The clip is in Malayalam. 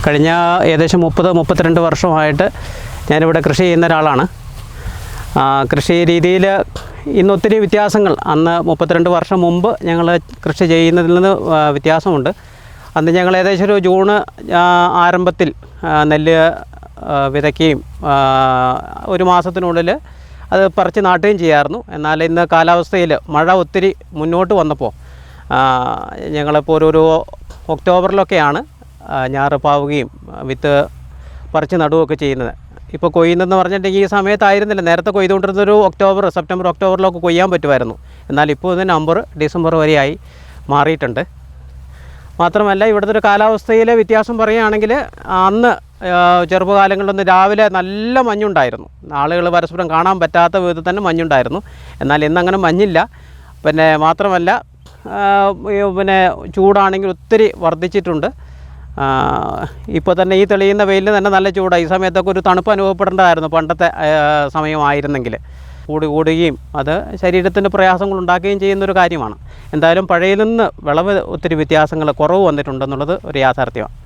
കഴിഞ്ഞ ഏകദേശം 32 വർഷമായിട്ട് ഞാനിവിടെ കൃഷി ചെയ്യുന്ന ഒരാളാണ്. കൃഷി രീതിയിൽ ഇന്നൊത്തിരി വ്യത്യാസങ്ങൾ, അന്ന് 32 വർഷം മുമ്പ് ഞങ്ങൾ കൃഷി ചെയ്യുന്നതിൽ നിന്ന് വ്യത്യാസമുണ്ട്. അന്ന് ഞങ്ങൾ ഏകദേശം ഒരു ജൂൺ ആരംഭത്തിൽ നെല്ല് വിതയ്ക്കുകയും ഒരു മാസത്തിനുള്ളിൽ അത് പറിച്ച് നാട്ടുകയും ചെയ്യാമായിരുന്നു. എന്നാൽ ഇന്ന് കാലാവസ്ഥയിൽ മഴ ഒത്തിരി മുന്നോട്ട് വന്നപ്പോൾ ഞങ്ങളിപ്പോൾ ഒരു ഒക്ടോബറിലൊക്കെയാണ് ഞാറ് പാവുകയും വിത്ത് പറിച്ച് നടുകയൊക്കെ ചെയ്യുന്നത്. ഇപ്പോൾ കൊയ്യുന്നതെന്ന് പറഞ്ഞിട്ടുണ്ടെങ്കിൽ ഈ സമയത്തായിരുന്നില്ല, നേരത്തെ കൊയ്തുകൊണ്ടിരുന്നൊരു സെപ്റ്റംബർ ഒക്ടോബറിലൊക്കെ കൊയ്യാൻ പറ്റുമായിരുന്നു. എന്നാൽ ഇപ്പോൾ ഇത് നവംബർ ഡിസംബർ വരെയായി മാറിയിട്ടുണ്ട്. മാത്രമല്ല ഇവിടുത്തെ ഒരു കാലാവസ്ഥയിലെ വ്യത്യാസം പറയുകയാണെങ്കിൽ അന്ന് ചെറുപ്പകാലങ്ങളിലൊന്ന് രാവിലെ നല്ല മഞ്ഞുണ്ടായിരുന്നു. ആളുകൾ പരസ്പരം കാണാൻ പറ്റാത്ത വിധത്തിൽ തന്നെ മഞ്ഞുണ്ടായിരുന്നു. എന്നാൽ ഇന്നങ്ങനെ മഞ്ഞില്ല. പിന്നെ മാത്രമല്ല ചൂടാണെങ്കിൽ ഒത്തിരി വർദ്ധിച്ചിട്ടുണ്ട്. ഇപ്പോൾ തന്നെ ഈ തെളിയുന്ന വെയിലിന് തന്നെ നല്ല ചൂടാണ്. ഈ സമയത്തൊക്കെ ഒരു തണുപ്പ് അനുഭവപ്പെടേണ്ടതായിരുന്നു പണ്ടത്തെ സമയമായിരുന്നെങ്കിൽ. കൂടുകയും അത് ശരീരത്തിന് പ്രയാസങ്ങൾ ഉണ്ടാക്കുകയും ചെയ്യുന്നൊരു കാര്യമാണ്. എന്തായാലും പഴയതിൽ നിന്ന് വിളവ് ഒത്തിരി വ്യത്യാസങ്ങൾ കുറവ് വന്നിട്ടുണ്ടെന്നുള്ളത് ഒരു യാഥാർത്ഥ്യമാണ്.